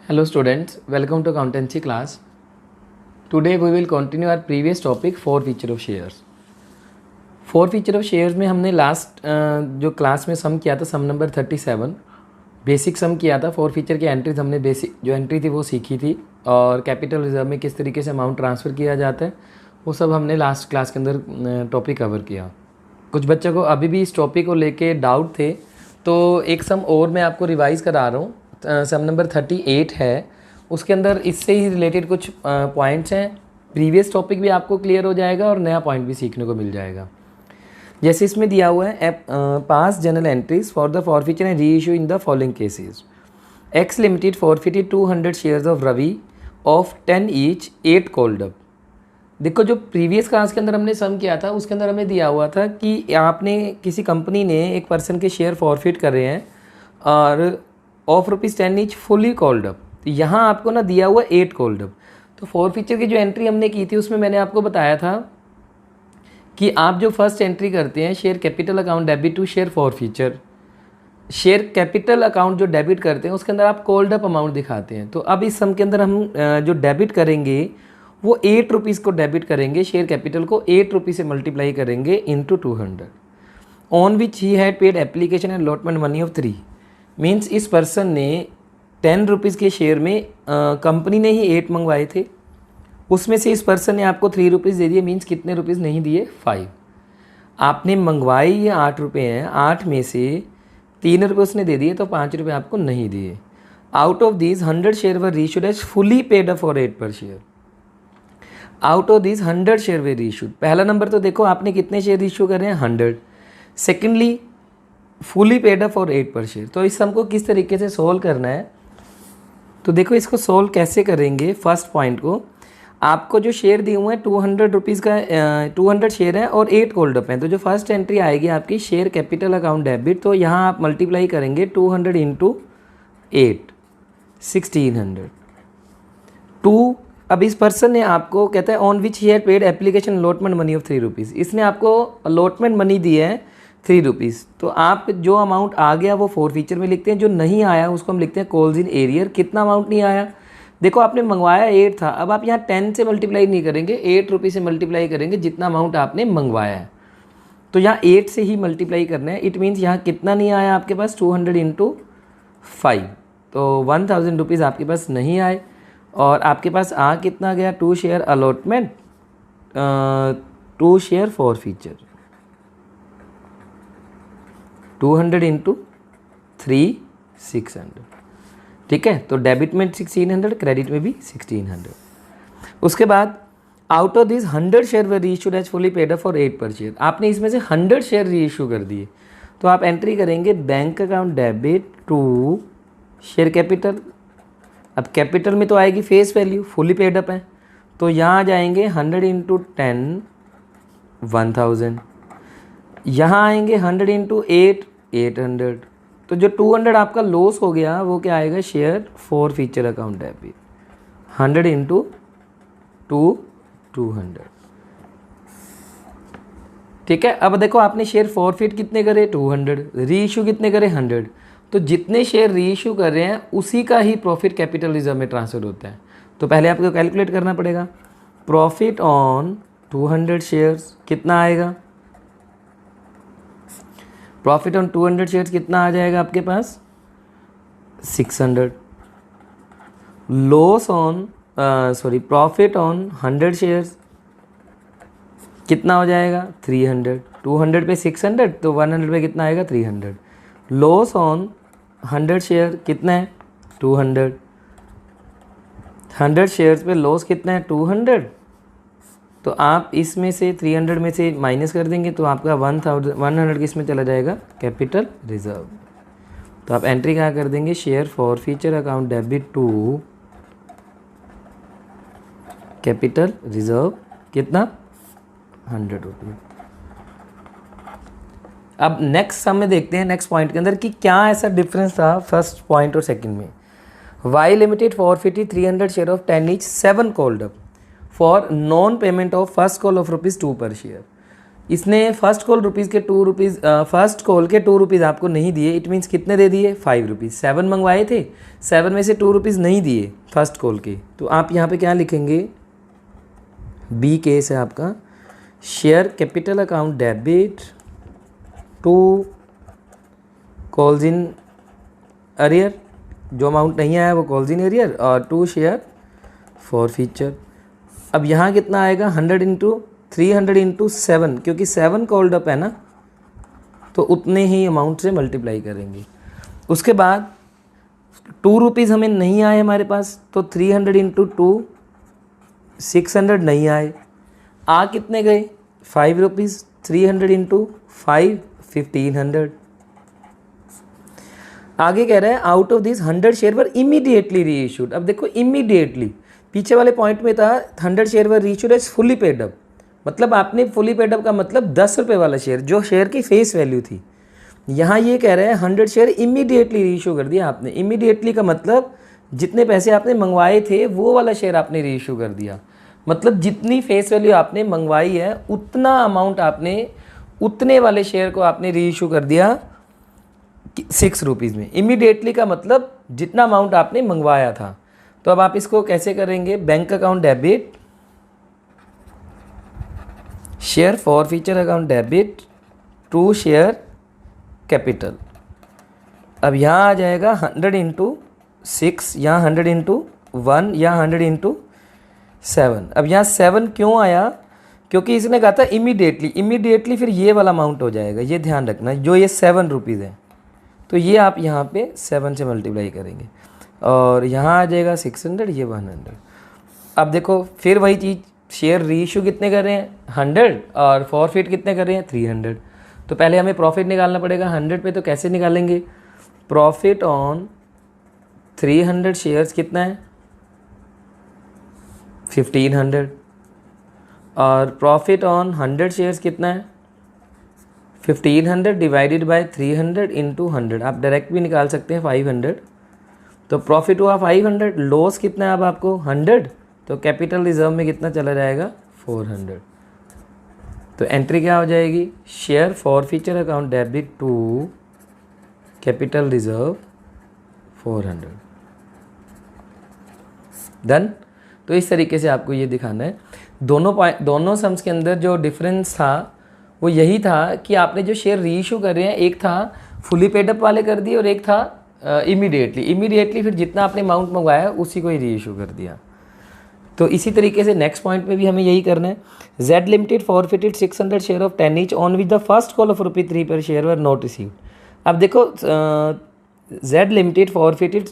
Hello students, welcome to accountancy class. Today we will continue our previous topic forfeiture of shares. forfeiture of shares में हमने last जो class में सम किया था सम number 37 basic sum किया था। forfeiture की एंट्रीज हमने बेसिक जो एंट्री थी वो सीखी थी और कैपिटल रिजर्व में किस तरीके से अमाउंट ट्रांसफ़र किया जाता है वो सब हमने लास्ट क्लास के अंदर टॉपिक कवर किया। कुछ बच्चों को अभी भी इस टॉपिक को लेके डाउट थे तो एक सम और मैं आपको रिवाइज़ करा रहा हूँ। सम नंबर 38 है, उसके अंदर इससे ही रिलेटेड कुछ पॉइंट्स हैं। प्रीवियस टॉपिक भी आपको क्लियर हो जाएगा और नया पॉइंट भी सीखने को मिल जाएगा। जैसे इसमें दिया हुआ है pass journal entries for the forfeiture and reissue in the following cases. X limited forfeited 200 shares of Ravi of 10 each 8 called up. देखो जो प्रीवियस क्लास के अंदर हमने सम किया था उसके अंदर हमें दिया हुआ था कि आपने किसी कंपनी ने एक पर्सन के शेयर फॉरफिट कर रहे हैं और of ₹10 each fully called up. तो यहाँ आपको ना दिया हुआ 8 कॉल्ड अप। तो फॉरफीचर की जो एंट्री हमने की थी उसमें मैंने आपको बताया था कि आप जो फर्स्ट एंट्री करते हैं share capital account debit to share forfeiture, share capital account जो डेबिट करते हैं उसके अंदर आप कॉल्ड अप अमाउंट दिखाते हैं। तो अब इस सम के अंदर हम जो डेबिट करेंगे वो ₹8 को डेबिट करेंगे, शेयर कैपिटल को ₹8 से मल्टीप्लाई करेंगे into 200 on which he had paid application and allotment money of 3। Means इस पर्सन ने ₹10 के शेयर में कंपनी ने ही 8 मंगवाए थे, उसमें से इस पर्सन ने आपको ₹3 दे दिए। मीन्स कितने रुपीज़ नहीं दिए? 5। आपने मंगवाए ये ₹8 हैं, 8 में से ₹3 उसने दे दिए तो ₹5 आपको नहीं दिए। Out of these 100 share were reissued as fully paid up for 8 per share. Out of these 100 share were reissued. पहला नंबर तो देखो आपने कितने शेयर इशू कर रहे हैं? 100। Secondly fully paid up for 8 per share. तो इस सम को किस तरीके से सोल्व करना है तो देखो इसको सोल्व कैसे करेंगे। फर्स्ट पॉइंट को आपको जो शेयर दिए हुए हैं ₹200 का 200 शेयर है और 8 कॉल्ड अप हैं। तो जो फर्स्ट एंट्री आएगी आपकी शेयर कैपिटल अकाउंट डेबिट, तो यहाँ आप मल्टीप्लाई करेंगे 200 इंटू 8 1600 2। अब इस पर्सन ने आपको कहता है on which he had paid application allotment money of ₹3। इसने आपको अलॉटमेंट मनी दी है ₹3। तो आप जो अमाउंट आ गया वो फॉरफीचर में लिखते हैं, जो नहीं आया उसको हम लिखते हैं कॉल्स इन एरियर। कितना अमाउंट नहीं आया? देखो आपने मंगवाया 8 था, अब आप यहाँ 10 से मल्टीप्लाई नहीं करेंगे, ₹8 से मल्टीप्लाई करेंगे जितना अमाउंट आपने मंगवाया है। तो यहाँ 8 से ही मल्टीप्लाई करना है। इट मीन्स यहाँ कितना नहीं आया आपके पास? 200 इंटू 5। तो ₹1000 आपके पास नहीं आए और आपके पास आ कितना गया? 2 share allotment, 2 share forfeiture, 200 into 3 600। ठीक है, तो डेबिट में 1600, क्रेडिट में भी 1600। उसके बाद out of this 100 share were reissued as fully paid up for 8 per share. आपने इसमें से 100 शेयर रीइश्यू कर दिए तो आप एंट्री करेंगे bank account debit to share capital. अब कैपिटल में तो आएगी face value, fully paid up है तो यहाँ जाएंगे 100 इंटू 10 1000। यहाँ आएंगे 100 इंटू 8 800। तो जो 200 आपका लॉस हो गया वो क्या आएगा? Share forfeiture account debit 100 into 200। ठीक है, अब देखो आपने शेयर फॉरफिट कितने करे? 200। री इशू कितने करे? 100। तो जितने शेयर री इशू कर रहे हैं उसी का ही प्रॉफिट कैपिटल रिजर्व में ट्रांसफर होता है। तो पहले आपको कैलकुलेट करना पड़ेगा। प्रॉफिट ऑन 200 शेयर्स कितना आएगा? प्रॉफिट ऑन 200 शेयर्स कितना आ जाएगा आपके पास? 600। Loss on profit on 100 shares कितना हो जाएगा? 300। 200 पे 600 तो 100 पे कितना आएगा? 300। लॉस ऑन 100 शेयर कितना है? 200। 100 शेयर्स पे लॉस कितना है? 200। तो आप इसमें से 300 में से माइनस कर देंगे तो आपका 100 किस में चला जाएगा? Capital reserve. तो आप एंट्री क्या कर देंगे? Share forfeiture account debit to capital reserve कितना? ₹100। अब नेक्स्ट सम में देखते हैं नेक्स्ट पॉइंट के अंदर कि क्या ऐसा डिफरेंस था फर्स्ट पॉइंट और सेकंड में। Y limited forfeited 300 share of 10 each 7 called up for non payment of first call of ₹2 per share. इसने फर्स्ट कॉल रुपीज़ के 2 रुपीज़, फर्स्ट कॉल के 2 रुपीज़ आपको नहीं दिए, इट मीन्स कितने दे दिए 5 रुपीज़। 7 मंगवाए थे, 7 में से 2 रुपीज़ नहीं दिए फर्स्ट कॉल के, तो आप यहाँ पे क्या लिखेंगे, बी केस है आपका, share capital account debit to calls in arrear, जो अमाउंट नहीं आया वो कॉल्स इन अरियर, और टू शेयर फॉर फीचर। अब यहाँ कितना आएगा 100 इंटू 300 इंटू 7, क्योंकि 7 कॉल्ड अप है ना, तो उतने ही अमाउंट से मल्टीप्लाई करेंगे। उसके बाद 2 रुपीज़ हमें नहीं आए हमारे पास, तो 300 इंटू 2 600 नहीं आए, आ कितने गए 5 रुपीज़, 300 इंटू 5 1500। आगे कह रहा है out of this 100 share were immediately री इशूड। अब देखो इमीडिएटली, पीछे वाले पॉइंट में था 100 share were reissued as fully paid up, मतलब आपने फुली पेड अप का मतलब 10 रुपये वाला शेयर, जो शेयर की फेस वैल्यू थी। यहाँ ये कह रहे हैं 100 शेयर इमीडिएटली री इशू कर दिया आपने। इमीडिएटली का मतलब जितने पैसे आपने मंगवाए थे वो वाला शेयर आपने री इशू कर दिया, मतलब जितनी फेस वैल्यू आपने मंगवाई है उतना अमाउंट आपने, उतने वाले शेयर को आपने री इशू कर दिया 6 रुपीज़ में। इमीडिएटली का मतलब जितना अमाउंट आपने मंगवाया था। तो अब आप इसको कैसे करेंगे, bank account debit, share forfeiture account debit to share capital. अब यहाँ आ जाएगा 100 इंटू 6, यहाँ 100 इंटू 1, यहाँ 100 इंटू 7। अब यहाँ 7 क्यों आया, क्योंकि इसने कहा था इमीडिएटली, इमीडिएटली फिर ये वाला अमाउंट हो जाएगा, ये ध्यान रखना, जो ये 7 रुपीज़ है, तो ये आप यहाँ पे 7 से मल्टीप्लाई करेंगे, और यहाँ आ जाएगा 600, ये 100। अब देखो फिर वही चीज़, शेयर री इशू कितने कर रहे हैं 100, और फॉरफिट कितने कर रहे हैं 300। तो पहले हमें प्रॉफिट निकालना पड़ेगा 100 पे, तो कैसे निकालेंगे, प्रॉफिट ऑन 300 शेयर्स कितना है 1500, और प्रॉफिट ऑन 100 शेयर्स कितना है 1500 डिवाइडेड बाय 300 इंटू 100। आप डायरेक्ट भी निकाल सकते हैं 500, तो प्रॉफिट हुआ 500, लॉस कितना है अब आपको 100, तो कैपिटल रिजर्व में कितना चला जाएगा 400। तो एंट्री क्या हो जाएगी, share forfeiture account debit to capital reserve 400। Done. तो इस तरीके से आपको ये दिखाना है। दोनों सम्स के अंदर जो डिफरेंस था वो यही था कि आपने जो शेयर री इशू कर रहे हैं, एक था फुली पेड अप वाले कर दिए और एक था इमीडिएटली फिर जितना आपने अमाउंट मंगवाया उसी को ही री इशू कर दिया। तो इसी तरीके से नेक्स्ट पॉइंट पे भी हमें यही करना है। Z limited forfeited 600 share of 10 each on with the first call of ₹3 पर शेयर वर नॉट रिसीव्ड। अब देखो Z limited forfeited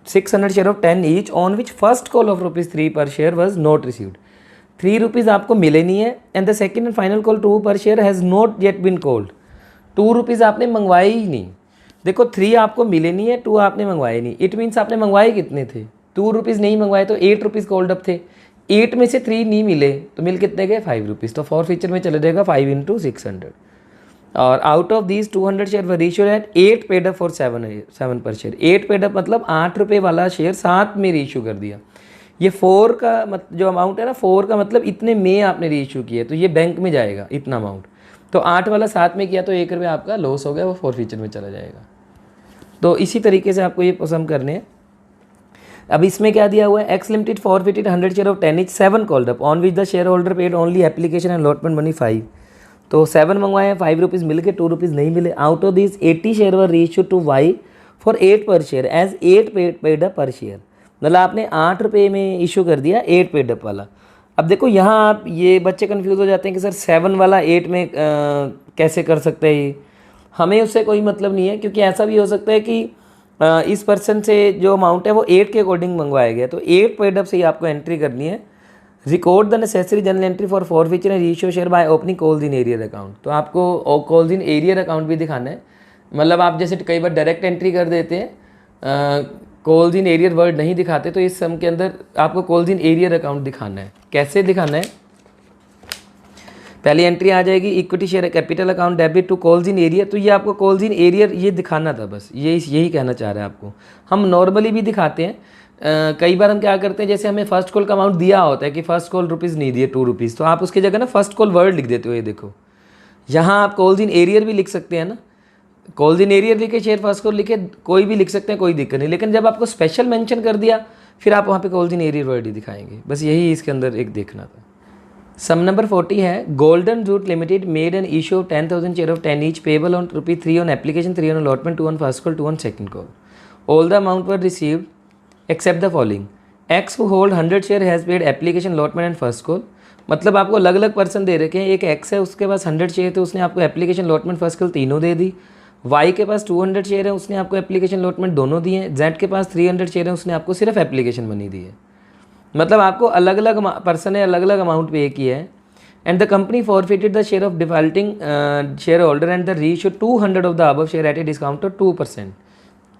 600 share of 10 each on which first call of ₹3 पर share was not received. 3 rupees आपको मिले नहीं है, and the second and final call 2 per share has not yet bin called. 2 rupees आपने मंगवाए ही नहीं। देखो 3 आपको मिले नहीं है, 2 आपने मंगवाए नहीं, इट मीन्स आपने मंगवाए कितने थे, 2 रुपीज़ नहीं मंगवाए तो 8 रुपीज़ कॉल्ड अप थे। 8 में से 3 नहीं मिले तो मिल कितने गए 5 रुपीज़। तो फॉर फीचर में चले जाएगा 5 इंटू 600, और out of these 200 share were issued at 8 paid up for 7 पर शेयर। 8 पेड अप मतलब 8 रुपये वाला शेयर 7 में रीइशू कर दिया। ये 4 का जो अमाउंट है ना, 4 का मतलब इतने में आपने रीइशू किया, तो ये बैंक में जाएगा इतना अमाउंट। तो 8 वाला 7 में किया तो 1 रुपये आपका लॉस हो गया, वो फॉर फीचर में चला जाएगा। तो इसी तरीके से आपको ये पसंद करने हैं। अब इसमें क्या दिया हुआ है, X limited forfeited 100 share of 10 each 7 called up on which the share holder paid only application and allotment money 5। तो 7 मंगवाए हैं, 5 रुपीज़ मिल गए, 2 रुपीज़ नहीं मिले। Out of this 80 share were reissued to Y for 8 per share as 8 paid up per share. मतलब आपने 8 रुपये में इशू कर दिया 8 पेड अप वाला। अब देखो यहाँ आप ये बच्चे कन्फ्यूज़ हो जाते हैं कि सर 7 वाला 8 में कैसे कर सकते हैं। ये हमें उससे कोई मतलब नहीं है, क्योंकि ऐसा भी हो सकता है कि इस पर्सन से जो अमाउंट है वो 8 के अकॉर्डिंग मंगवाया गया, तो 8 पेड अप से ही आपको एंट्री करनी है। Record the necessary general entry for forfeiture and reissue share by opening calls in arrear account. तो आपको कॉल्स इन एरियर अकाउंट भी दिखाना है। मतलब आप जैसे कई बार डायरेक्ट एंट्री कर देते हैं, कॉल्स इन एरियर वर्ड नहीं दिखाते, तो इस सम के अंदर आपको कॉल्स इन एरियर अकाउंट दिखाना है। कैसे दिखाना है, पहली एंट्री आ जाएगी equity share capital account debit to calls in arrear. तो ये आपको कॉल्स इन एरियर ये दिखाना था, बस यही कहना चाह रहे हैं आपको। हम नॉर्मली भी दिखाते हैं, कई बार हम क्या करते हैं, जैसे हमें फर्स्ट कॉल का अमाउंट दिया होता है कि फर्स्ट कॉल रुपीज़ नहीं दिए, 2 रुपीज़, तो आप उसकी जगह ना फर्स्ट कॉल वर्ड लिख देते हो। ये देखो यहाँ आप कॉल्स इन एरियर भी लिख सकते हैं ना, कॉल्स इन एरियर लिखे, शेयर फर्स्ट कॉल लिखे, कोई भी लिख सकते हैं, कोई दिक्कत नहीं। लेकिन जब आपको स्पेशल मेंशन कर दिया फिर आप वहाँ पे कॉल्स इन एरियर वर्ड ही दिखाएंगे, बस यही इसके अंदर एक देखना था। सम नंबर 40 है, golden route limited made an issue of 10,000 share of 10 each payable on ₹3 on application, 3 on allotment, 2 on first call, 2 on second call. All the amount were received except the following. X who hold 100 share has paid application, allotment and first call. मतलब आपको अलग अलग person दे रखे हैं। एक x है, उसके पास 100 share थे, उसने आपको एप्लीकेशन, अलॉटमेंट, फर्स्ट कॉल तीनों दे दी। वाई के पास 200 शेयर है, उसने आपको एप्लीकेशन, अलॉटमेंट दोनों दिए हैं। जेड के पास 300 शेयर है, उसने आपको सिर्फ एप्लीकेशन मनी दी है। मतलब आपको अलग अलग पर्सन ने अलग अलग अमाउंट पे किया है। And the company forfeited the share of defaulting share holder and the reissue 200 of the above share at a discount of 2%,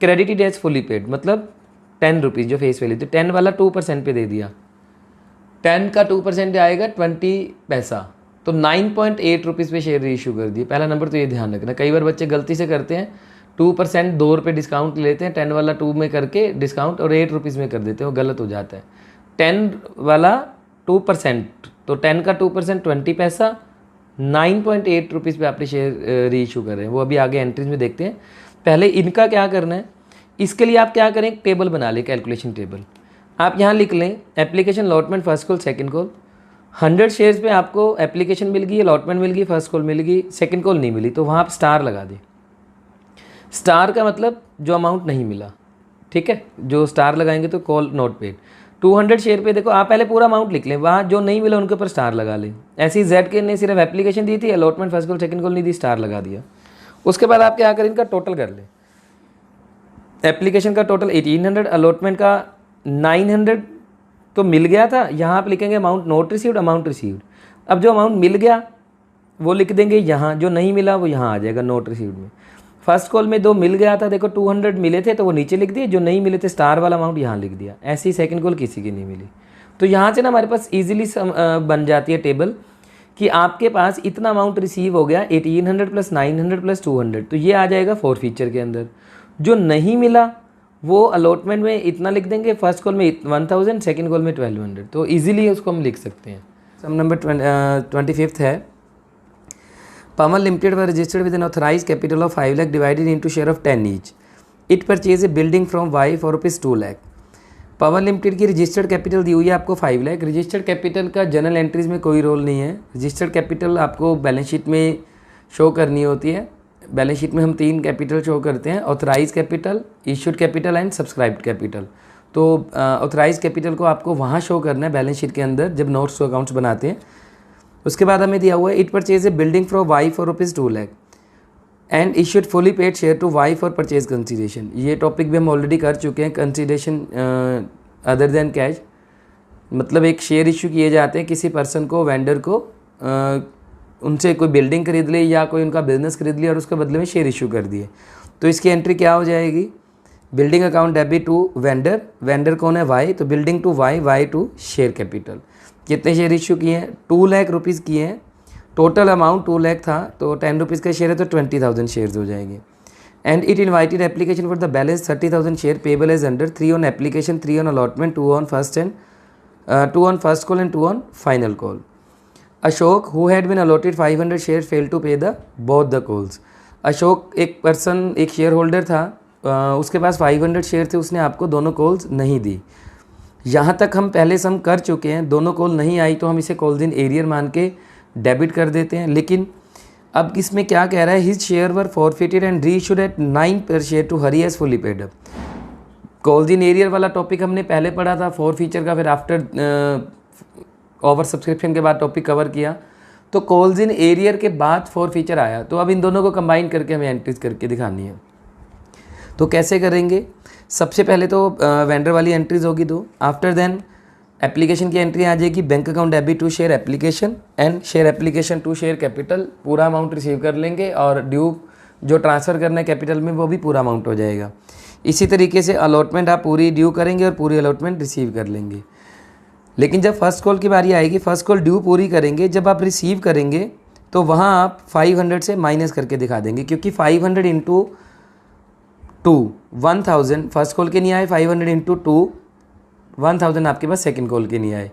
credited as fully paid. मतलब 10 रुपीज़ जो फेस वैल्यू थी, 10 वाला 2% पे दे दिया, 10 का 2% आएगा 20 पैसा, तो 9.8 रुपीज़ पे शेयर रीइश्यू कर दिए। पहला नंबर तो ये ध्यान रखना, कई बार बच्चे गलती से करते हैं, 2% 2 रुपये डिस्काउंट लेते हैं, 10 वाला 2 में करके डिस्काउंट और 8 रुपीज़ में कर देते हैं, वो गलत हो जाता है। 10 वाला 2%, तो 10 का 2% 20 पैसा, 9.8 रुपीज़ पे आपने शेयर रीइश्यू कर रहे हैं। वो अभी आगे एंट्रीज में देखते हैं। पहले इनका क्या करना है, इसके लिए आप क्या करें, एक टेबल बना लें, कैलकुलेशन टेबल। आप यहाँ लिख लें application, allotment, first call, second call. 100 shares पे आपको एप्लीकेशन मिल गई, अलॉटमेंट मिल गई, फर्स्ट कॉल मिल गई, सेकंड कॉल नहीं मिली, तो वहाँ आप स्टार लगा दें। स्टार का मतलब जो अमाउंट नहीं मिला, ठीक है, जो स्टार लगाएंगे तो कॉल नॉट पेड। 200 शेयर पे देखो आप पहले पूरा अमाउंट लिख लें, वहाँ जो नहीं मिला उनके ऊपर स्टार लगा लें। ऐसे ही जेड के ने सिर्फ एप्लीकेशन दी थी, allotment, first call, second call नहीं दी, स्टार लगा दिया। उसके बाद आप क्या करें, इनका टोटल कर लें। एप्लीकेशन का टोटल 1800, अलॉटमेंट का 900 तो मिल गया था, यहाँ आप लिखेंगे amount not received, amount received. अब जो अमाउंट मिल गया वो लिख देंगे यहाँ, जो नहीं मिला वो यहाँ आ जाएगा नॉट रिसीव्ड में। फर्स्ट कॉल में 2 मिल गया था, देखो 200 मिले थे तो वो नीचे लिख दिए, जो नहीं मिले थे स्टार वाला अमाउंट यहाँ लिख दिया। ऐसे ही सेकंड कॉल किसी की नहीं मिली, तो यहाँ से ना हमारे पास ईजिली बन जाती है टेबल कि आपके पास इतना अमाउंट रिसीव हो गया, 1800 प्लस 900 प्लस 200, तो ये आ जाएगा 4 फीचर के अंदर। जो नहीं मिला वो अलॉटमेंट में इतना लिख देंगे, फर्स्ट कॉल में 1000, सेकंड कॉल में 1200, तो इजीली उसको हम लिख सकते हैं। सम नंबर 25 है, Pamal Limited were registered with an authorized capital of 5 lakh divided into share of 10 each. It purchased a building from Y for ₹2 lakh. Power limited की रजिस्टर्ड कैपिटल दी हुई है आपको 5 लाख। रजिस्टर्ड कैपिटल का जनरल एंट्रीज में कोई role नहीं है। Registered capital आपको बैलेंस शीट में शो करनी होती है। बैलेंस शीट में हम 3 कैपिटल शो करते हैं, authorise capital, issued capital and subscribed capital. तो ऑथराइज कैपिटल को आपको वहाँ शो करना है बैलेंस शीट के अंदर जब नोट्स टू अकाउंट्स बनाते हैं। उसके बाद हमें दिया हुआ है it purchase a building from Y for ₹2 lakh and issued fully paid share to Y for purchase consideration. ये टॉपिक भी हम ऑलरेडी कर चुके हैं। कंसीडरेशन अदर देन कैश, मतलब एक शेयर इशू किए जाते हैं किसी पर्सन को, वेंडर को, उनसे कोई बिल्डिंग खरीद ली या कोई उनका बिजनेस खरीद लिया और उसके बदले में शेयर इशू कर दिए। तो इसकी एंट्री क्या हो जाएगी, building account debit to vendor, vendor कौन है वाई, तो building to Y, Y to share capital. कितने शेयर इशू किए हैं, 2 लाख रुपीज़ किए हैं। टोटल अमाउंट 2 लाख था, तो 10 रुपीज़ का शेयर है तो 20,000 शेयर्स हो जाएंगे। And it invited application for the balance 30,000 share payable as under 3 on application, 3 on allotment, 2 on first call and 2 on final call. Ashok who had been allotted 500 share fail to pay the both the calls. Ashok एक person, एक share holder था, उसके पास 500 share थे, उसने आपको दोनों calls नहीं दी। यहाँ तक हम पहले सम कर चुके हैं, दोनों कॉल नहीं आई तो हम इसे कॉल्स इन एरियर मान के डेबिट कर देते हैं। लेकिन अब इसमें क्या कह रहा है, his share were forfeited and reissued at 9 per share to Hari as fully paid up. Calls in arrear वाला टॉपिक हमने पहले पढ़ा था 4 फीचर का, फिर आफ्टर ओवर सब्सक्रिप्शन के बाद टॉपिक कवर किया। तो कॉल्स इन एरियर के बाद 4 फीचर आया, तो अब इन दोनों को कंबाइन करके हमें एंट्रीज करके दिखानी है। तो कैसे करेंगे, सबसे पहले तो वेंडर वाली एंट्रीज होगी 2। आफ्टर देन एप्लीकेशन की एंट्री आ जाएगी, bank account debit to share application and share application to share capital, पूरा अमाउंट रिसीव कर लेंगे और ड्यू जो ट्रांसफ़र करना है कैपिटल में वो भी पूरा अमाउंट हो जाएगा। इसी तरीके से अलॉटमेंट आप पूरी ड्यू करेंगे और पूरी अलॉटमेंट रिसीव कर लेंगे। लेकिन जब फर्स्ट कॉल की बारी आएगी, फर्स्ट कॉल ड्यू पूरी करेंगे, जब आप रिसीव करेंगे तो वहाँ आप 500 से माइनस करके दिखा देंगे, क्योंकि 500 इंटू 2 1000 फर्स्ट कॉल के नहीं आए, 500 इंटू 2 1000 आपके पास सेकंड कॉल के नहीं आए।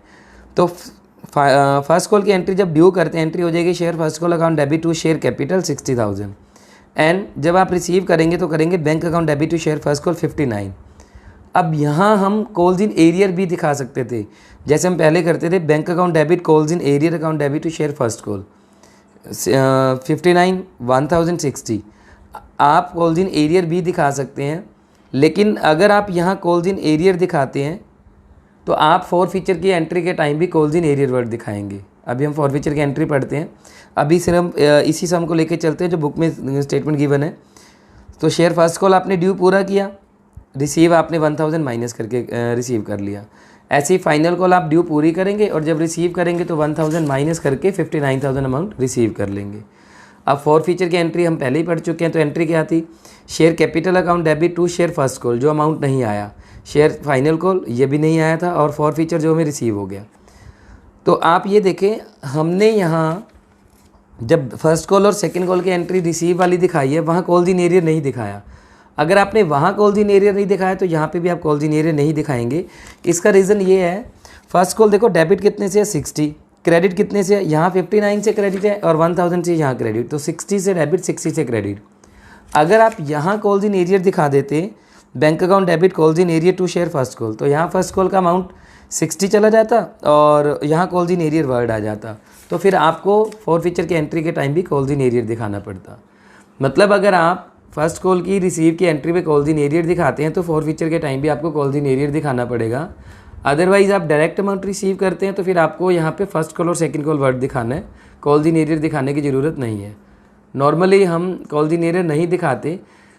तो फर्स्ट कॉल की एंट्री जब ड्यू करते हैं, एंट्री हो जाएगी share first call account debit to share capital 60,000, and जब आप रिसीव करेंगे तो करेंगे bank account debit to share first call 59। अब यहाँ हम कॉल्स इन एरियर भी दिखा सकते थे, जैसे हम पहले करते थे bank account debit calls in arrear account debit to share first call 59 1060। आप कॉल्स इन एरियर भी दिखा सकते हैं, लेकिन अगर आप यहाँ कॉल्स इन एरियर दिखाते हैं तो आप फॉर फीचर की एंट्री के टाइम भी कॉल्स इन एरियर वर्ड दिखाएंगे। अभी हम फॉर फीचर की एंट्री पढ़ते हैं, अभी सिर्फ हम इसी सम को लेके चलते हैं जो बुक में स्टेटमेंट गिवन है। तो शेयर फर्स्ट कॉल आपने ड्यू पूरा किया, रिसीव आपने 1000 माइनस करके रिसीव कर लिया। ऐसे ही फाइनल कॉल आप ड्यू पूरी करेंगे और जब रिसीव करेंगे तो 1000 माइनस करके 59,000 अमाउंट रिसीव कर लेंगे। अब फॉर फीचर की एंट्री हम पहले ही पढ़ चुके हैं, तो एंट्री क्या थी, share capital account debit to share first call, जो अमाउंट नहीं आया, शेयर फाइनल कॉल ये भी नहीं आया था, और फॉर फीचर जो हमें रिसीव हो गया। तो आप ये देखें, हमने यहाँ जब फर्स्ट कॉल और सेकंड कॉल की एंट्री रिसीव वाली दिखाई है, वहाँ कॉल्स इन एरियर नहीं दिखाया। अगर आपने वहाँ कॉल्स इन एरियर नहीं दिखाया तो यहाँ पे भी आप कॉल्स इन एरियर नहीं दिखाएंगे। इसका रीज़न ये है, फर्स्ट कॉल देखो डेबिट कितने से है 60, क्रेडिट कितने से है, यहाँ 59 से क्रेडिट है और 1000 से यहाँ क्रेडिट, तो 60 से डेबिट 60 से क्रेडिट। अगर आप यहाँ कॉल्स इन एरियर दिखा देते bank account debit calls in arrear to share first call, तो यहाँ फर्स्ट कॉल का अमाउंट 60 चला जाता और यहाँ कॉल्स इन एरियर वर्ड आ जाता, तो फिर आपको फॉर फीचर की एंट्री के टाइम भी कॉल्स इन एरियर दिखाना पड़ता। मतलब अगर आप फर्स्ट कॉल की रिसीव की एंट्री पे कॉल्स इन एरियर दिखाते हैं तो फॉर फीचर के टाइम भी आपको कॉल्स इन एरियर दिखाना पड़ेगा। अदरवाइज़ आप डायरेक्ट अमाउंट रिसीव करते हैं तो फिर आपको यहाँ पे फर्स्ट कॉल और सेकंड कॉल वर्ड दिखाना है, कॉल्स इन एरियर दिखाने की ज़रूरत नहीं है। नॉर्मली हम कॉल्स इन एरियर नहीं दिखाते,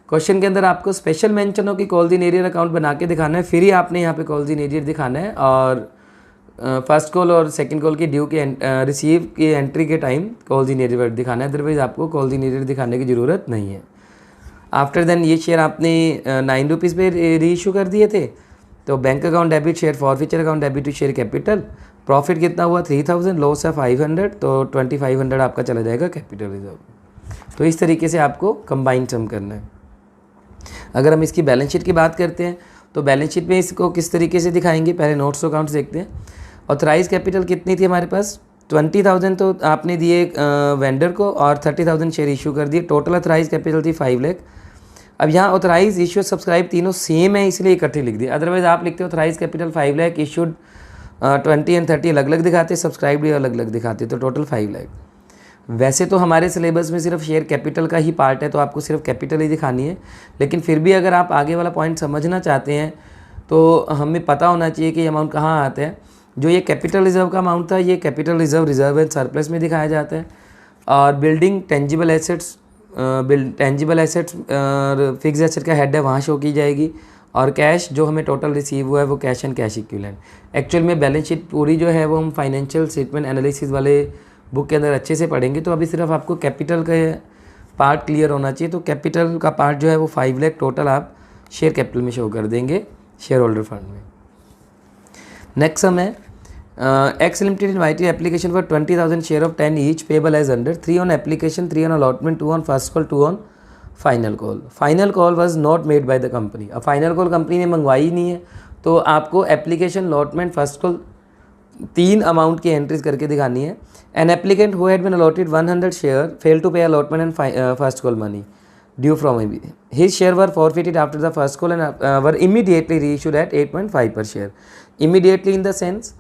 क्वेश्चन के अंदर आपको स्पेशल मेंशन हो कि कॉल्स इन एरियर अकाउंट बना के दिखाना है, फिर ही आपने यहाँ पे कॉल्स इन एरियर दिखाना है, और फर्स्ट कॉल और सेकंड कॉल की ड्यू की रिसीव की एंट्री के time calls in arrear word दिखाना है, अदरवाइज़ आपको कॉल्स इन एरियर दिखाने की ज़रूरत नहीं है। आफ्टर देन ये शेयर आपने 9 रुपीज़ पे री इशू कर दिए थे, तो bank account debit share forfeiture account debit to share capital, profit कितना हुआ 3000, लॉस है 500, तो 2500 आपका चला जाएगा कैपिटल रिजर्व। तो इस तरीके से आपको कंबाइंड सम करना है। अगर हम इसकी बैलेंस शीट की बात करते हैं तो बैलेंस शीट में इसको किस तरीके से दिखाएंगे, पहले नोट्स अकाउंट्स देखते हैं। ऑथराइज कैपिटल कितनी थी हमारे पास, 20,000 तो आपने दिए वेंडर को और 30,000 शेयर इशू कर दिए, टोटल ऑथराइज कैपिटल थी 5 लाख। अब यहाँ ऑथराइज इशू सब्सक्राइब तीनों सेम है इसलिए इकट्ठे लिख दिए, अदरवाइज आप लिखते हो authorise capital 5 lakh, issued 20 and 30 अलग अलग दिखाते, सब्सक्राइब भी अलग अलग दिखाते, तो टोटल 5 लाख। वैसे तो हमारे सिलेबस में सिर्फ शेयर कैपिटल का ही पार्ट है, तो आपको सिर्फ कैपिटल ही दिखानी है, लेकिन फिर भी अगर आप आगे वाला पॉइंट समझना चाहते हैं तो हमें पता होना चाहिए कि ये अमाउंट कहाँ आता है। जो ये कैपिटल रिजर्व का अमाउंट था, ये कैपिटल रिजर्व एंड सरप्लस में दिखाया जाता है, और बिल्डिंग टेंजिबल एसेट्स और फिक्स एसेट का हेड है वहाँ शो की जाएगी, और कैश जो हमें टोटल रिसीव हुआ है वो cash and cash equivalent. Actual में बैलेंस शीट पूरी जो है वो हम फाइनेंशियल स्टेटमेंट एनालिसिस वाले बुक के अंदर अच्छे से पढ़ेंगे, तो अभी सिर्फ आपको कैपिटल का पार्ट क्लियर होना चाहिए। तो कैपिटल का पार्ट जो है वो 5 लाख टोटल आप शेयर कैपिटल में शो कर देंगे शेयर होल्डर फंड में। नेक्स्ट सम है X limited invited application for 20,000 share of 10 each payable as under 3 on application, 3 on allotment, 2 on first call, 2 on final call. Final call was not made by the company. अब final call company ने मंगवाई ही नहीं है, तो आपको application, allotment, first call 3 amount की entries करके दिखानी है। An applicant who had been allotted 100 share fail to pay allotment and first call money due from his share were forfeited after the first call and were immediately reissued at 8.5 per share. Immediately in the sense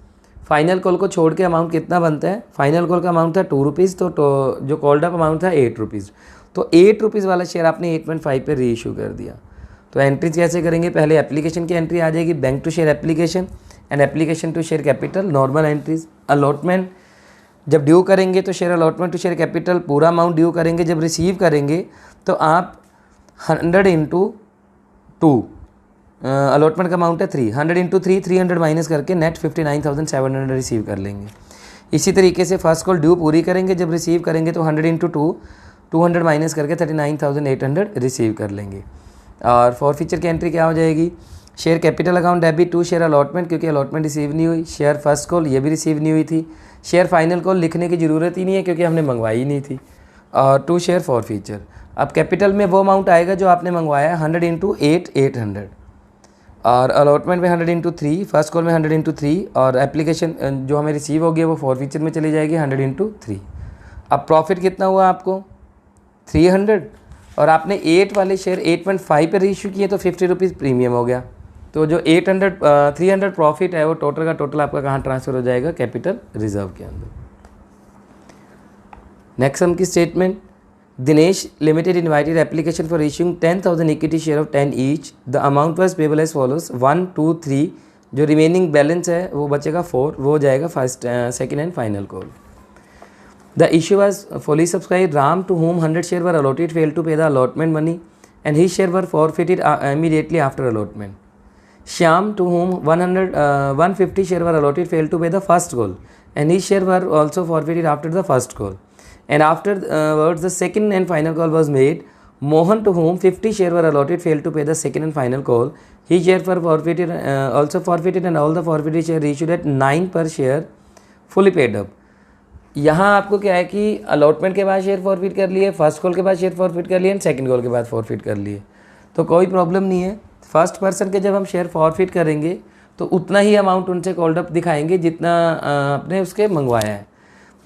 final call को छोड़ के amount कितना बनता है, final call का amount था 2 rupees, तो जो कॉल्ड अप अमाउंट था 8 रुपीज़, तो 8 रुपीज़ वाला शेयर आपने 8.5 पे री इशू कर दिया। तो एंट्रीज कैसे करेंगे, पहले एप्लीकेशन की एंट्री आ जाएगी, bank to share application and application to share capital, normal entries. Allotment जब ड्यू करेंगे तो share allotment to share capital पूरा अमाउंट ड्यू करेंगे, जब रिसीव करेंगे तो आप 100 इंटू 2, अलॉटमेंट का अमाउंट है 3, 100 इंटू 3, 300 माइनस करके नेट 59,700 रिसीव कर लेंगे। इसी तरीके से फर्स्ट कॉल ड्यू पूरी करेंगे, जब रिसीव करेंगे तो 100 इंटू 2, 200 माइनस करके 39,800 रिसीव कर लेंगे। और फॉर फीचर की एंट्री क्या हो जाएगी, share capital account debit to share allotment, क्योंकि अलॉटमेंट रिसीव नहीं हुई। शेयर फर्स्ट कॉल, ये भी रिसीव नहीं हुई थी। शेयर फाइनल कॉल लिखने की ज़रूरत ही नहीं है क्योंकि हमने मंगवाई नहीं थी। और टू शेयर फॉर फीचर। अब कैपिटल में वो अमाउंट आएगा जो आपने मंगवाया, 100 इंटू 800, और अलॉटमेंट में 100 इंटू 3, फर्स्ट कॉल में 100 इंटू 3, और एप्लीकेशन जो हमें रिसीव होगी वो फॉर फीचर में चली जाएगी 100 इंटू 3। अब प्रॉफिट कितना हुआ आपको, 300, और आपने 8 वाले शेयर 8.5 पर इशू किए तो 50 रुपीज़ प्रीमियम हो गया। तो जो 300 प्रॉफिट है वो टोटल का टोटल आपका कहाँ ट्रांसफ़र हो जाएगा, कैपिटल रिजर्व के अंदर। नेक्स्ट सम की statement, Dinesh limited invited application for issuing 10,000 equity share of 10 each. The amount was payable as follows 1, 2, 3। जो रिमेनिंग बैलेंस है वो बचेगा 4, वो हो जाएगा first second and final call. The issue was fully subscribed. Ram, to whom 100 shares were allotted, failed to pay the allotment money, and his share were forfeited immediately after allotment. Shyam, to whom 150 shares were allotted, failed to pay the first call, and his share were also forfeited after the first call. And afterwards, the second and final call was made. Mohan, to whom 50 shares were allotted, failed to pay the second and final call. His share were forfeited, also forfeited, and all the forfeited shares issued at 9 per share, fully paid up. यहाँ आपको क्या है कि allotment के बाद share forfeit कर लिए, first call के बाद शेयर फॉरफिट कर लिए, एंड सेकंड कॉल के बाद फॉरफिट कर लिए, तो कोई प्रॉब्लम नहीं है। फर्स्ट पर्सन के जब हम शेयर फॉरफिट करेंगे तो उतना ही अमाउंट उनसे कॉल्ड अप दिखाएंगे जितना आपने उसके मंगवाया है।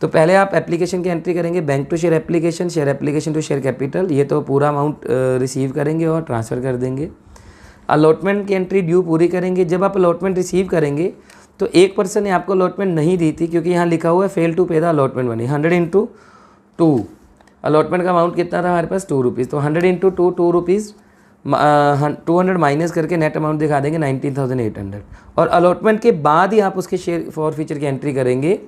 तो पहले आप एप्लीकेशन की एंट्री करेंगे, bank to share application to share capital, ये तो पूरा अमाउंट रिसीव करेंगे और ट्रांसफ़र कर देंगे। अलॉटमेंट की एंट्री ड्यू पूरी करेंगे। जब आप अलॉटमेंट रिसीव करेंगे तो एक पर्सन ने आपको अलॉटमेंट नहीं दी थी, क्योंकि यहाँ लिखा हुआ है fail to pay the allotment money, 100 into 2। Allotment का अमाउंट कितना था हमारे पास, 2 रुपीज़। तो 100 इंटू 2, 2 रुपीज़, 200 माइनस करके नेट अमाउंट दिखा देंगे 19,800। और अलॉटमेंट के बाद ही आप उसके शेयर फॉर फीचर की एंट्री करेंगे,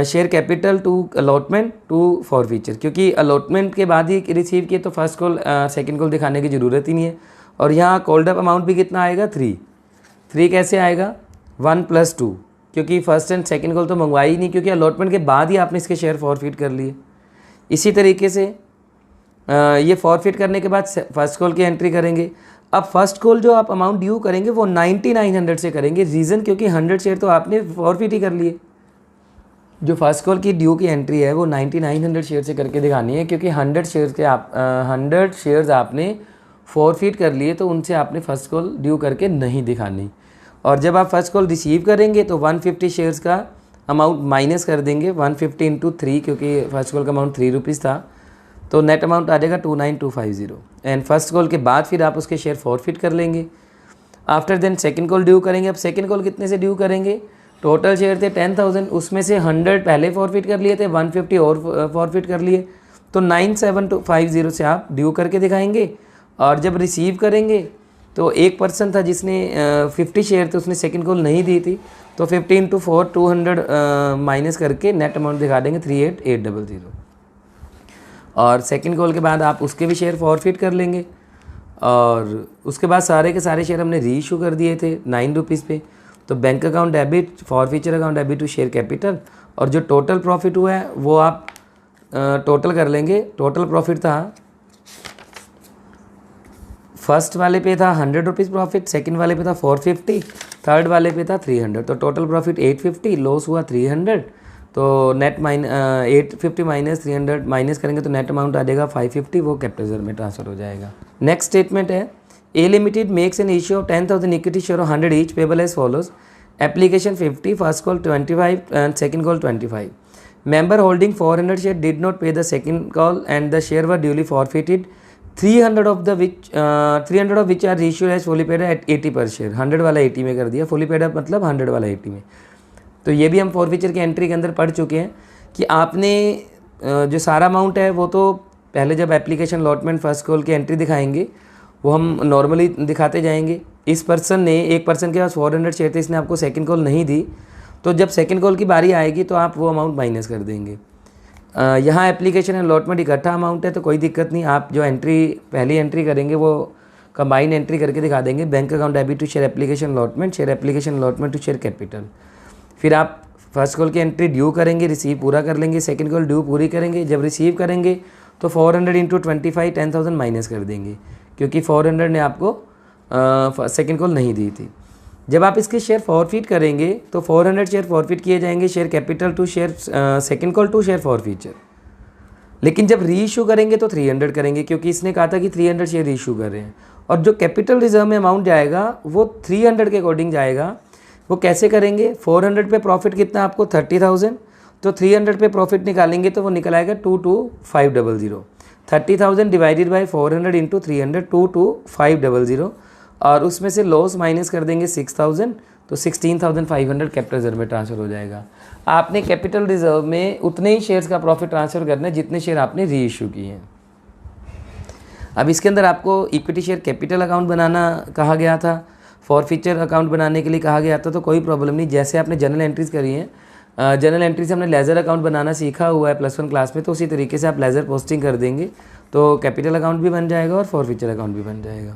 share capital to allotment to forfeiture, क्योंकि अलॉटमेंट के बाद ही रिसीव किए तो फर्स्ट कॉल सेकेंड कॉल दिखाने की ज़रूरत ही नहीं है। और यहाँ कॉल्ड अप अमाउंट भी कितना आएगा, 3 कैसे आएगा, 1 + 2, क्योंकि फर्स्ट एंड सेकंड कॉल तो मंगवाई ही नहीं, क्योंकि अलॉटमेंट के बाद ही आपने इसके शेयर फॉरफिट कर लिए। इसी तरीके से ये फॉरफिट करने के बाद फर्स्ट कॉल की एंट्री करेंगे। अब फर्स्ट कॉल जो आप अमाउंट ड्यू करेंगे वो 9900 से करेंगे। रीज़न, क्योंकि 100 शेयर तो आपने फॉरफिट ही कर लिए। जो फर्स्ट कॉल की ड्यू की एंट्री है वो 9900 शेयर से करके दिखानी है, क्योंकि 100 शेयर्स आपने फॉरफिट कर लिए, तो उनसे आपने फर्स्ट कॉल ड्यू करके नहीं दिखानी। और जब आप फर्स्ट कॉल रिसीव करेंगे तो 150 शेयर्स का अमाउंट माइनस कर देंगे, 150 इंटू 3, क्योंकि फर्स्ट कॉल का अमाउंट 3 रुपीज़ था, तो नेट अमाउंट आ जाएगा 29250। एंड फर्स्ट कॉल के बाद फिर आप उसके शेयर फॉरफिट कर लेंगे। After then second call due करेंगे। अब सेकंड कॉल कितने से ड्यू करेंगे, टोटल शेयर थे 10,000, उसमें से 100 पहले फॉरफिट कर लिए थे, 150 और फॉरफिट कर लिए, तो 97250 से आप ड्यू करके दिखाएंगे। और जब रिसीव करेंगे तो एक पर्सन था जिसने 50 शेयर थे, उसने सेकंड कॉल नहीं दी थी, तो 50 इंटू 4, 200 माइनस करके नेट अमाउंट दिखा देंगे 38,800। और सेकंड कॉल के बाद आप उसके भी शेयर फॉरफिट कर लेंगे। और उसके बाद सारे के सारे शेयर हमने री इशू कर दिए थे 9 रुपीज़ पे। तो bank account debit, forfeiture account debit to share capital, और जो टोटल प्रॉफिट हुआ है वो आप टोटल कर लेंगे। टोटल प्रॉफिट था, फर्स्ट वाले पे था 100 रुपीज़ प्रॉफिट, सेकंड वाले पे था 450, थर्ड वाले पे था 300, तो टोटल प्रॉफिट 850, लॉस हुआ 300। तो नेट 850 माइनस 300 माइनस करेंगे तो नेट अमाउंट आ जाएगा 550, वो कैपिटल रिजर्व में ट्रांसफर हो जाएगा। नेक्स्ट स्टेटमेंट है, A limited makes an issue of 10,000 equity share of 100 each payable as follows. Application 50, first call 25 and second call 25। Member holding 400 share did not pay the second call and the share were duly forfeited, 300 of which are issued as fully paid at 80 per share। 100 वाला 80 में कर दिया, fully paid up मतलब 100 वाला 80 में। तो ये भी हम फॉरफीचर की एंट्री के अंदर पढ़ चुके हैं कि आपने जो सारा अमाउंट है वो तो पहले जब एप्लीकेशन अलॉटमेंट फर्स्ट कॉल की एंट्री दिखाएंगे वो हम नॉर्मली दिखाते जाएंगे। इस पर्सन ने, एक पर्सन के पास 400 शेयर थे, इसने आपको सेकंड कॉल नहीं दी, तो जब सेकंड कॉल की बारी आएगी तो आप वो अमाउंट माइनस कर देंगे। यहाँ एप्लीकेशन अलॉटमेंट इकट्ठा अमाउंट है तो कोई दिक्कत नहीं, आप जो एंट्री पहली एंट्री करेंगे वो कंबाइन एंट्री करके दिखा देंगे। Bank account debit to share application allotment to share capital. फिर आप फर्स्ट कॉल की एंट्री ड्यू करेंगे, रिसीव पूरा कर लेंगे, सेकंड कॉल ड्यू पूरी करेंगे। जब रिसीव करेंगे तो 400 इंटू 25 10,000 माइनस कर देंगे, क्योंकि 400 ने आपको सेकंड कॉल नहीं दी थी। जब आप इसके शेयर फॉरफिट करेंगे तो 400 शेयर फॉरफिट किए जाएंगे, share capital to share second call to share forfeiture. लेकिन जब री इशू करेंगे तो 300 करेंगे, क्योंकि इसने कहा था कि 300 शेयर इशू कर रहे हैं। और जो कैपिटल रिजर्व में अमाउंट जाएगा वो 300 के अकॉर्डिंग जाएगा। वो कैसे करेंगे, 400 पे प्रॉफिट कितना आपको 30,000, तो 300 पे प्रॉफिट निकालेंगे तो वो निकल आएगा 22500। 30,000 डिवाइडेड बाई 400 इंटू 300, 22500, और उसमें से लॉस माइनस कर देंगे 6,000, तो 16,500 कैपिटल रिजर्व में ट्रांसफ़र हो जाएगा। आपने कैपिटल रिजर्व में उतने ही शेयर्स का प्रॉफिट ट्रांसफ़र करना है जितने शेयर आपने री इशू किए हैं। अब इसके अंदर आपको इक्विटी शेयर कैपिटल अकाउंट बनाना कहा गया था, फॉरफीचर अकाउंट बनाने के लिए कहा गया था, तो कोई प्रॉब्लम नहीं। जैसे आपने जनरल एंट्रीज करी हैं, जनरल एंट्री से हमने लेज़र अकाउंट बनाना सीखा हुआ है +1 क्लास में, तो उसी तरीके से आप लेज़र पोस्टिंग कर देंगे तो कैपिटल अकाउंट भी बन जाएगा और फॉरफीचर अकाउंट भी बन जाएगा।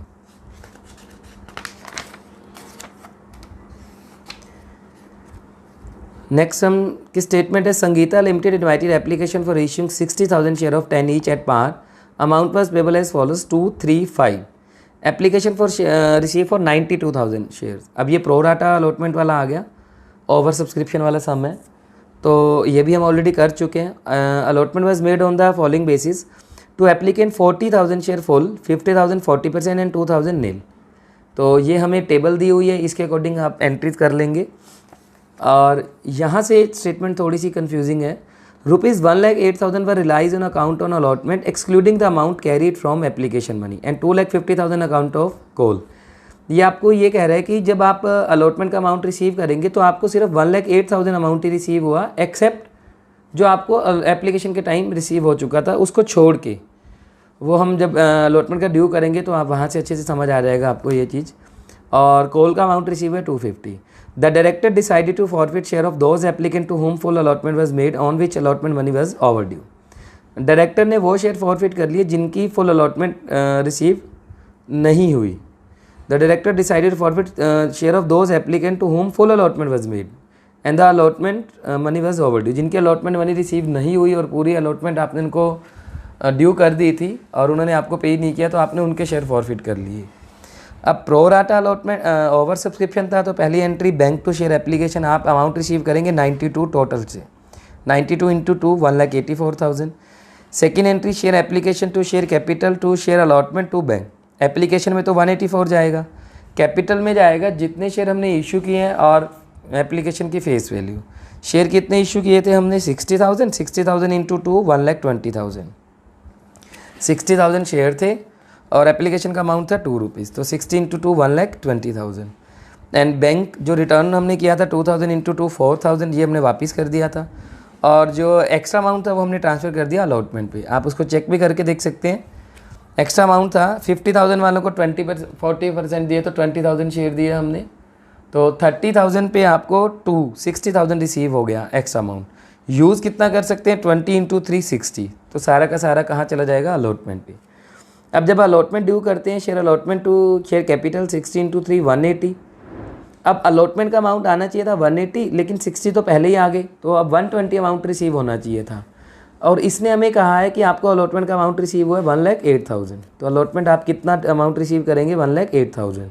नेक्स्ट हम की स्टेटमेंट है, Sangeeta limited invited application for issuing 60,000 share of 10 each at par, amount was payable as follows 235, application for receive for 92,000 shares. अब ये प्रोराटा अलॉटमेंट वाला आ गया, ओवर सब्सक्रिप्शन वाला सम है, तो ये भी हम ऑलरेडी कर चुके हैं। Allotment was made on the following basis, to applicant 40,000 share full, 50,000 40% and 2,000 nil. तो ये हमें टेबल दी हुई है, इसके अकॉर्डिंग आप एंट्रीज कर लेंगे। और यहाँ से स्टेटमेंट थोड़ी सी कंफ्यूजिंग है, ₹1,08,000 were realised on account on allotment excluding the amount carried from application money and 2,50,000 account of call. ये आपको ये कह रहा है कि जब आप अलॉटमेंट का अमाउंट रिसीव करेंगे तो आपको सिर्फ 1,08,000 अमाउंट ही रिसीव हुआ, एक्सेप्ट जो आपको एप्लीकेशन के टाइम रिसीव हो चुका था उसको छोड़ के। वो हम जब अलॉटमेंट का ड्यू करेंगे तो आप वहाँ से अच्छे से समझ आ जाएगा आपको ये चीज़। और कॉल का अमाउंट रिसीव है 250। The director decided to forfeit share of those applicant to whom full allotment was made on which allotment money was overdue. Director ने वो शेयर फॉरफिट कर लिए जिनकी फुल अलॉटमेंट रिसीव नहीं हुई। The director decided to forfeit share of those applicant to whom full allotment was made and the allotment money was overdue. जिनकी allotment money receive नहीं हुई और पूरी अलॉटमेंट आपने उनको ड्यू कर दी थी और उन्होंने आपको पे नहीं किया, तो आपने उनके शेयर फॉरफिट कर लिए। अब प्रोराटा अलॉटमेंट ओवर सब्सक्रिप्शन था, तो पहली entry bank to share application, आप अमाउंट रिसीव करेंगे 92 टोटल से, 92 into 2 1,84,000। Second entry share application to share capital to share allotment to bank. Application में तो 184 जाएगा, कैपिटल में जाएगा जितने शेयर हमने इशू किए हैं और एप्लीकेशन की फेस वैल्यू। शेयर कितने इशू किए थे हमने 60,000, 60,000 इंटू 2 1,20,000। 60,000 शेयर थे और एप्लीकेशन का अमाउंट था ₹2, तो 60 इंटू 2 1,20,000। एंड बैंक जो रिटर्न हमने किया था 2,000 इंटू 2 4,000, ये हमने वापस कर दिया था। और जो एक्स्ट्रा अमाउंट था वो हमने ट्रांसफ़र कर दिया अलॉटमेंट पे। आप उसको चेक भी करके देख सकते हैं। एक्स्ट्रा अमाउंट था 50,000 वालों को 40% दिए, तो 20,000 शेयर दिए हमने, तो 30,000 पे आपको 60,000 रिसीव हो गया एक्स्ट्रा अमाउंट। यूज़ कितना कर सकते हैं 20 इंटू 3 60, तो सारा का सारा कहाँ चला जाएगा अलॉटमेंट पे। अब जब अलॉटमेंट ड्यू करते हैं share allotment to share capital 60 into 3 180। अब अलॉटमेंट का अमाउंट आना चाहिए था 180, लेकिन 60 तो पहले ही आ गए, तो अब 120 अमाउंट रिसीव होना चाहिए था। और इसने हमें कहा है कि आपको अलॉटमेंट का अमाउंट रिसीव हुआ है 1,08,000, तो अलॉटमेंट आप कितना अमाउंट रिसीव करेंगे 1,08,000।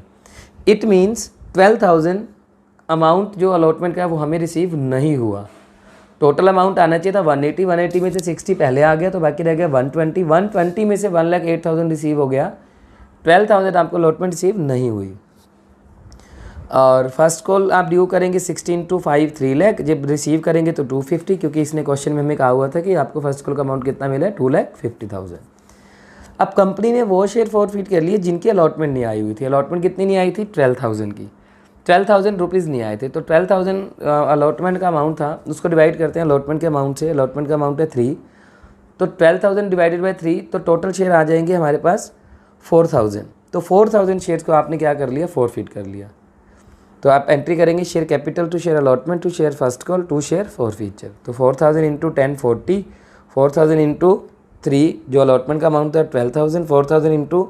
इट मीन्स 12,000 अमाउंट जो अलॉटमेंट का है वो हमें रिसीव नहीं हुआ। टोटल अमाउंट आना चाहिए था 180, 180 में से 60 पहले आ गया, तो बाकी रह गया 120, 120 में से 1,08,000 रिसीव हो गया, 12,000 आपको अलॉटमेंट रिसीव नहीं हुई। और फर्स्ट कॉल आप ड्यू करेंगे 16 टू 5 3 लाख, जब रिसीव करेंगे तो 250, क्योंकि इसने क्वेश्चन में हमें कहा हुआ था कि आपको फर्स्ट कॉल का अमाउंट कितना मिला है 2,50,000। अब कंपनी ने वो शेयर फॉरफिट कर लिए जिनकी अलॉटमेंट नहीं आई हुई थी। अलॉटमेंट कितनी नहीं आई थी 12,000 की, 12,000 रुपीज़ नहीं आए थे, तो 12,000 अलॉटमेंट का अमाउंट था, उसको डिवाइड करते हैं अलॉटमेंट के अमाउंट से। अलॉटमेंट का अमाउंट है 3, तो 12,000 डिवाइडेड बाय 3, तो टोटल शेयर आ जाएंगे हमारे पास 4,000। तो 4,000 शेयर्स को आपने क्या कर लिया फॉरफिट कर लिया। तो आप एंट्री करेंगे share capital to share allotment to share first call to share forfeiture. तो 4,000 इंटू 10 40, 4,000 इंटू 3 जो अलॉटमेंट का अमाउंट था 12,000, 4,000 into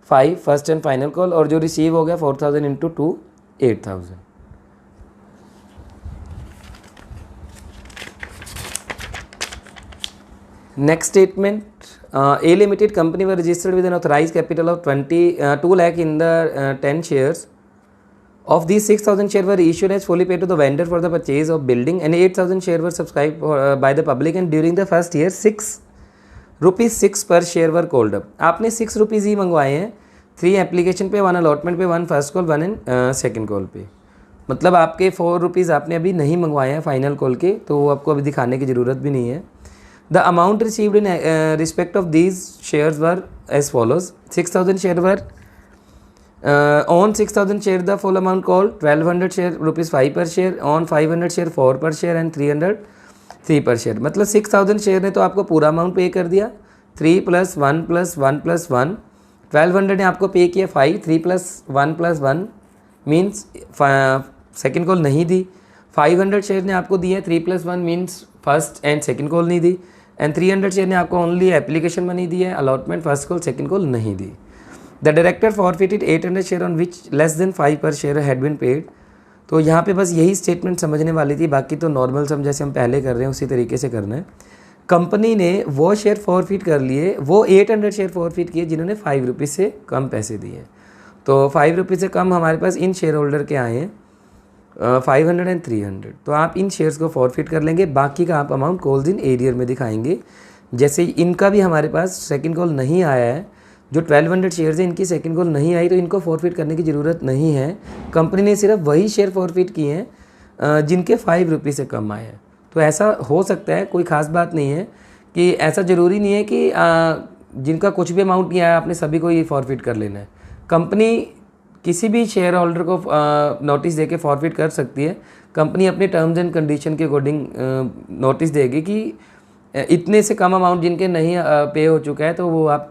5 first and final call, और जो रिसीव हो गया 4,000 into 2 8,000। Next statement, A Limited company were registered with an authorized capital of 2 lakh in the 10 shares. Of these 6,000 shares were issued as fully paid to the vendor for the purchase of building, and 8,000 shares were subscribed by the public, and during the first year ₹6 पर share were called up. आपने ₹6 ही मंगवाए हैं, 3 application पे, 1 allotment पे, 1 first call, 1 in second call पे. मतलब आपके ₹4 आपने अभी नहीं मंगवाए हैं फाइनल कॉल के, तो वो आपको अभी दिखाने की ज़रूरत भी नहीं है. The amount received in respect of these shares were as follows. 6,000 share were on 6,000 share the full amount called, 1,200 share ₹5 per share, on 500 share 4 per share and 300 3 per share. मतलब 6,000 शेयर ने तो आपको पूरा अमाउंट पे कर दिया, 3 + 1 + 1 + 1. 1,200 ने आपको पे किया 5, 3 + 1 + 1 मीन्स सेकेंड कॉल नहीं दी. 500 शेयर ने आपको दिया 3 + 1 means first and second call नहीं दी. एंड 300 शेयर ने आपको ओनली एप्लीकेशन मनी दी है, allotment first call second call नहीं दी. The director forfeited 800 share on which less than 5 per share had been paid. तो यहाँ पे बस यही स्टेटमेंट समझने वाली थी, बाकी तो नॉर्मल सम जैसे हम पहले कर रहे हैं उसी तरीके से करना है. कंपनी ने वो शेयर फॉरफिट कर लिए, वो 800 शेयर फॉरफिट किए जिन्होंने ₹5 से कम पैसे दिए. तो ₹5 से कम हमारे पास इन शेयर होल्डर के आए हैं 500 एंड 300. तो आप इन शेयर्स को फॉरफिट कर लेंगे, बाकी का आप अमाउंट कॉल्स इन एरियर में दिखाएंगे. जैसे इनका भी हमारे पास सेकेंड कॉल नहीं आया है, जो 1,200 शेयर्स है इनकी सेकंड कॉल नहीं आई, तो इनको फॉरफिट करने की ज़रूरत नहीं है. कंपनी ने सिर्फ वही शेयर फॉरफिट किए हैं जिनके ₹5 से कम आए हैं. तो ऐसा हो सकता है, कोई ख़ास बात नहीं है कि ऐसा ज़रूरी नहीं है कि जिनका कुछ भी अमाउंट नहीं आया आपने सभी को ये फॉरफिट कर लेना है. कंपनी किसी भी शेयर होल्डर को नोटिस दे के फॉरफिट कर सकती है. कंपनी अपने टर्म्स एंड कंडीशन के अकॉर्डिंग नोटिस देगी कि इतने से कम अमाउंट जिनके नहीं पे हो चुका है तो वो आप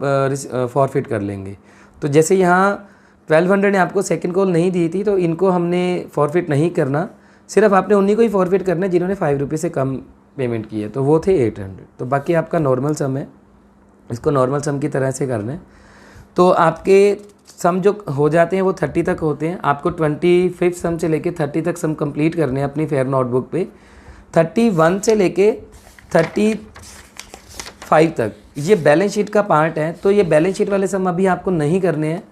फॉरफिट कर लेंगे. तो जैसे यहाँ 1,200 ने आपको सेकंड कॉल नहीं दी थी, तो इनको हमने फॉरफिट नहीं करना, सिर्फ आपने उन्हीं को ही फॉरफिट करना है जिन्होंने ₹5 से कम पेमेंट की है, तो वो थे 800. तो बाकी आपका नॉर्मल सम है, इसको नॉर्मल सम की तरह से करना है. तो आपके सम जो हो जाते हैं वो 30 तक होते हैं. आपको 25 सम से लेके 30 तक सम कंप्लीट करने हैं अपनी फेयर नोटबुक पे. 31 से लेके 35 तक ये बैलेंस शीट का पार्ट है. तो ये बैलेंस शीट वाले सम अभी आपको नहीं करने हैं,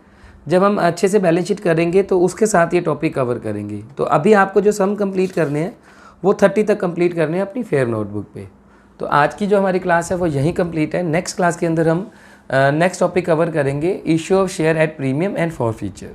जब हम अच्छे से बैलेंस शीट करेंगे तो उसके साथ ये टॉपिक कवर करेंगे. तो अभी आपको जो सम कंप्लीट करने हैं वो 30 तक कंप्लीट करने हैं अपनी फेयर नोटबुक पे. तो आज की जो हमारी क्लास है वो यहीं कंप्लीट है. नेक्स्ट क्लास के अंदर हम नेक्स्ट टॉपिक कवर करेंगे, issue of share at premium and forfeiture.